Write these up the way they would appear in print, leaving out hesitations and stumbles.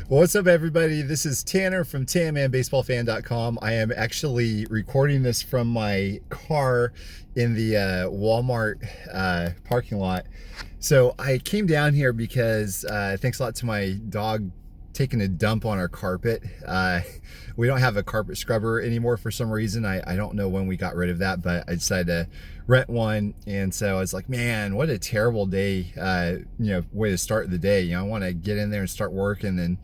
Well, what's up, everybody? This is Tanner from TanmanBaseballFan.com. I am actually recording this from my car in the Walmart parking lot. So I came down here because thanks a lot to my dog taking a dump on our carpet. We don't have a carpet scrubber anymore for some reason. I don't know when we got rid of that, but I decided to rent one. And so I was like, man, what a terrible day, way to start the day. I want to get in there and start working and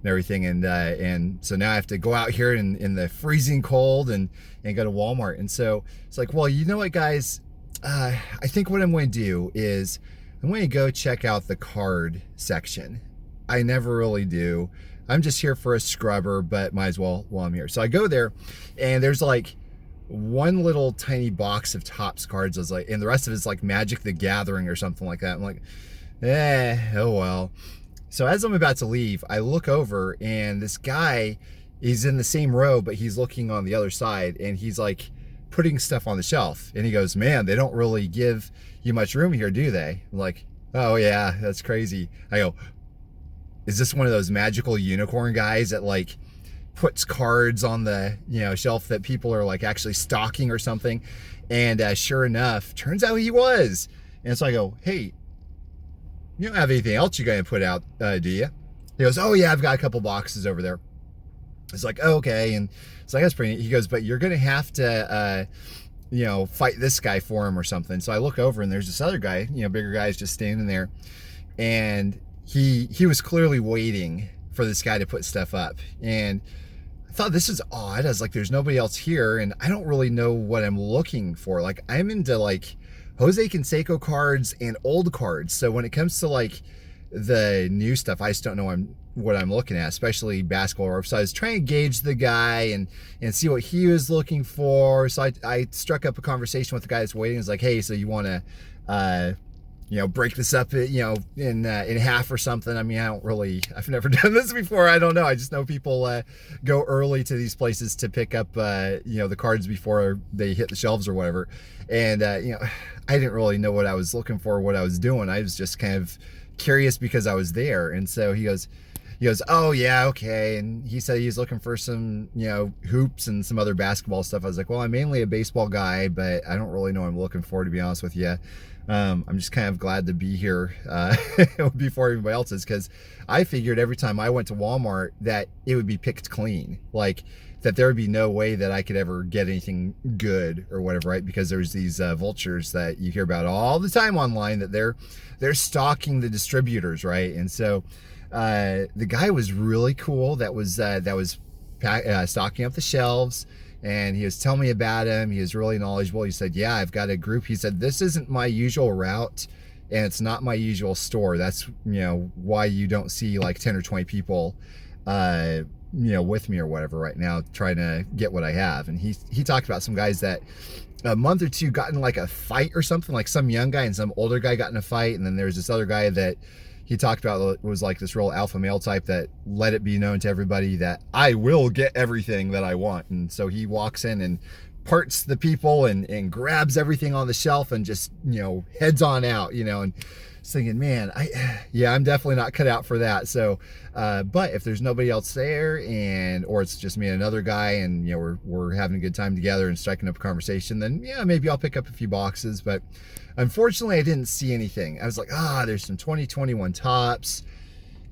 everything. And so now I have to go out here in the freezing cold and go to Walmart. And so it's like, well, you know what, guys? I think what I'm going to do is I'm going to go check out the card section. I never really do. I'm just here for a scrubber, but might as well while I'm here. So I go there, and there's like one little tiny box of Topps cards. I was like, and the rest of it's like Magic the Gathering or something like that. I'm like, oh well. So as I'm about to leave, I look over, and this guy is in the same row, but he's looking on the other side, and he's like putting stuff on the shelf. And he goes, man, they don't really give you much room here, do they? I'm like, oh yeah, that's crazy. I go, is this one of those magical unicorn guys that like puts cards on the shelf that people are like actually stocking or something? And sure enough, turns out he was. And so I go, hey, you don't have anything else you're going to put out, do you? He goes, oh yeah, I've got a couple boxes over there. It's like, oh, okay. And it's like, that's pretty neat. He goes, but you're going to have to fight this guy for him or something. So I look over, and there's this other guy, bigger guy, is just standing there, and he was clearly waiting for this guy to put stuff up. And I thought, this is odd. I was like, there's nobody else here, and I don't really know what I'm looking for. Like, I'm into like Jose Canseco cards and old cards. So when it comes to like the new stuff, I just don't know what I'm looking at, especially basketball. So I was trying to gauge the guy and see what he was looking for. So I struck up a conversation with the guy that's waiting. I was like, hey, so you want to break this up, in half or something? I mean, I've never done this before. I don't know. I just know people go early to these places to pick up, the cards before they hit the shelves or whatever. And, I didn't really know what I was looking for, what I was doing. I was just kind of curious because I was there. And so he goes, oh yeah, okay. And he said he's looking for some, hoops and some other basketball stuff. I was like, well, I'm mainly a baseball guy, but I don't really know what I'm looking for, to be honest with you. I'm just kind of glad to be here before everybody else is, because I figured every time I went to Walmart that it would be picked clean, like that there would be no way that I could ever get anything good or whatever, right? Because there's these vultures that you hear about all the time online that they're stalking the distributors, right? And so the guy was really cool. That was stocking up the shelves. And he was telling me about him. He was really knowledgeable. He said, yeah, I've got a group. He said, this isn't my usual route, and it's not my usual store. That's, why you don't see like 10 or 20 people, with me or whatever right now trying to get what I have. And he talked about some guys that a month or two got in like a fight or something, like some young guy and some older guy got in a fight. And then there's this other guy that he talked about was like this real alpha male type that let it be known to everybody that I will get everything that I want. And so he walks in and parts the people and grabs everything on the shelf and just, heads on out, and thinking, man, I'm definitely not cut out for that. So, but if there's nobody else there or it's just me and another guy and, we're having a good time together and striking up a conversation, then maybe I'll pick up a few boxes. But unfortunately I didn't see anything. I was like, there's some 2021 Topps.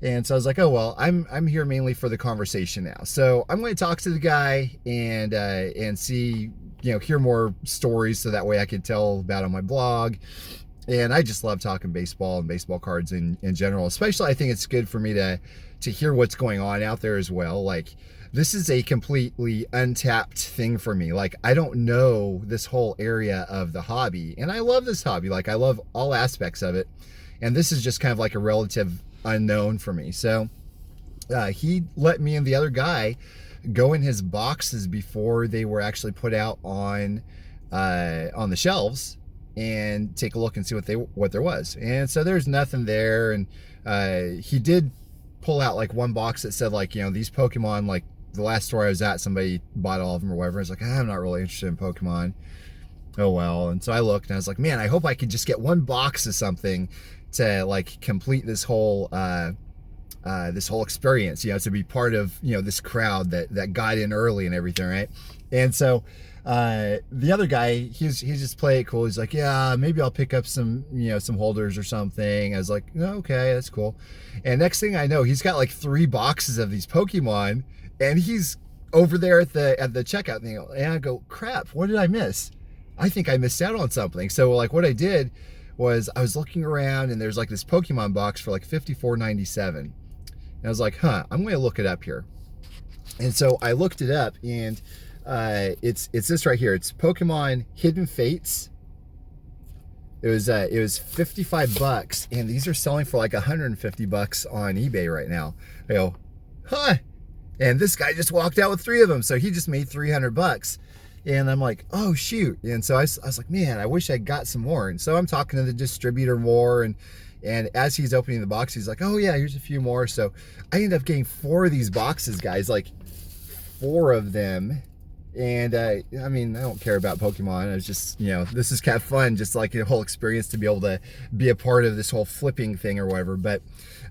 And so I was like, oh, well, I'm here mainly for the conversation now. So I'm going to talk to the guy and see, hear more stories, so that way I could tell about on my blog. And I just love talking baseball and baseball cards in general. Especially, I think it's good for me to hear what's going on out there as well. Like, this is a completely untapped thing for me. Like, I don't know this whole area of the hobby, and I love this hobby. Like, I love all aspects of it. And this is just kind of like a relative unknown for me. So he let me and the other guy go in his boxes before they were actually put out on the shelves and take a look and see what there was. And so there's nothing there. And he did pull out like one box that said like, these Pokemon, like the last store I was at, somebody bought all of them or whatever. I was like, I'm not really interested in Pokemon. Oh well. And so I looked and I was like, man, I hope I could just get one box of something to like complete this whole this whole experience, to be part of, this crowd that got in early and everything, right? And so the other guy, he's just playing it cool. He's like, yeah, maybe I'll pick up some, some holders or something. I was like, no, okay, that's cool. And next thing I know, he's got like 3 boxes of these Pokemon, and he's over there at the checkout thing. And I go, crap, what did I miss? I think I missed out on something. So like what I did was I was looking around, and there's like this Pokemon box for like $54.97. And I was like, I'm going to look it up here. And so I looked it up, and it's this right here. It's Pokemon Hidden Fates. It was $55, and these are selling for like $150 on eBay right now. I go, and this guy just walked out with 3 of them, so he just made $300. And I'm like, oh shoot. And so I was like, man, I wish I got some more. And so I'm talking to the distributor more, and as he's opening the box, he's like, oh yeah, here's a few more. So I ended up getting 4 of these boxes, guys, like 4 of them. And I mean, I don't care about Pokemon. I was just, this is kind of fun, just like a whole experience to be able to be a part of this whole flipping thing or whatever. But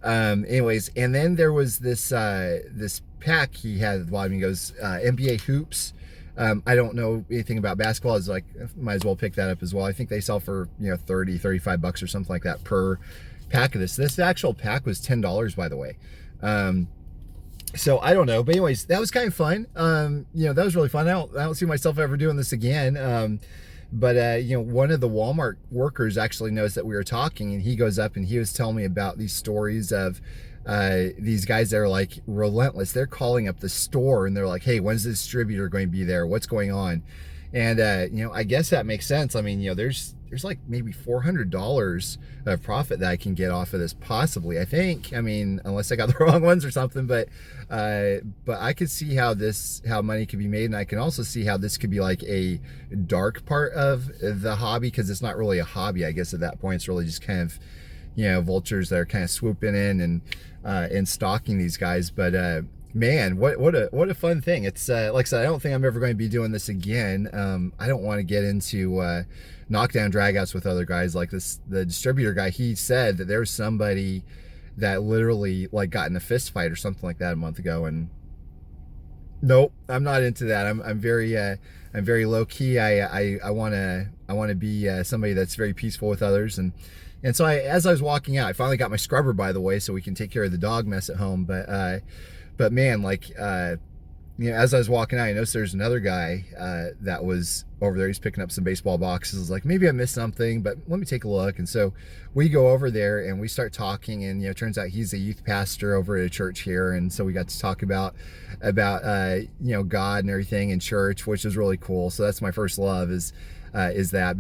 anyways, and then there was this this pack he had at the bottom. He goes, NBA hoops. I don't know anything about basketball. I was like, might as well pick that up as well. I think they sell for, $30-35 or something like that per pack of this. This actual pack was $10, by the way. So I don't know, but anyways, that was kind of fun. That was really fun. I don't see myself ever doing this again. But one of the Walmart workers actually knows that we were talking, and he goes up and he was telling me about these stories of these guys that are like relentless. They're calling up the store, and they're like, hey, when's the distributor going to be there? What's going on? And I guess that makes sense. I mean, there's like maybe $400 of profit that I can get off of this, possibly, I think. I mean, unless I got the wrong ones or something, but I could see how money could be made, and I can also see how this could be like a dark part of the hobby, because it's not really a hobby, I guess. At that point, it's really just kind of, vultures that are kind of swooping in and stalking these guys. But man, what a fun thing. It's like I said, I don't think I'm ever going to be doing this again. I don't want to get into knockdown dragouts with other guys like this. The distributor guy, he said that there's somebody that literally like got in a fist fight or something like that a month ago, and nope, I'm not into that. I'm very low key. I want to be somebody that's very peaceful with others. And so as I was walking out, I finally got my scrubber, by the way, so we can take care of the dog mess at home. But man, like, as I was walking out, I noticed there's another guy that was over there. He's picking up some baseball boxes. I was like, maybe I missed something, but let me take a look. And so we go over there and we start talking, and it turns out he's a youth pastor over at a church here. And so we got to talk about God and everything in church, which is really cool. So that's my first love, is that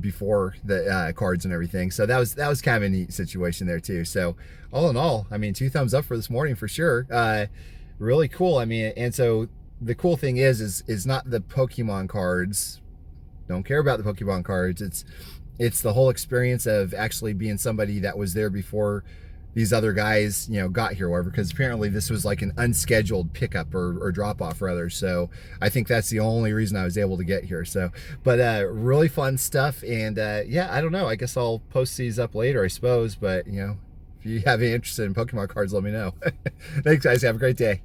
before the cards and everything. So that was kind of a neat situation there too. So all in all, I mean, 2 thumbs up for this morning for sure. Really cool. I mean, and so the cool thing is not the Pokemon cards. Don't care about the Pokemon cards. It's the whole experience of actually being somebody that was there before these other guys, got here, whatever, because apparently this was like an unscheduled pickup or drop off for others. So I think that's the only reason I was able to get here. So, but really fun stuff. And yeah, I don't know. I guess I'll post these up later, I suppose. But, if you have any interest in Pokemon cards, let me know. Thanks, guys. Have a great day.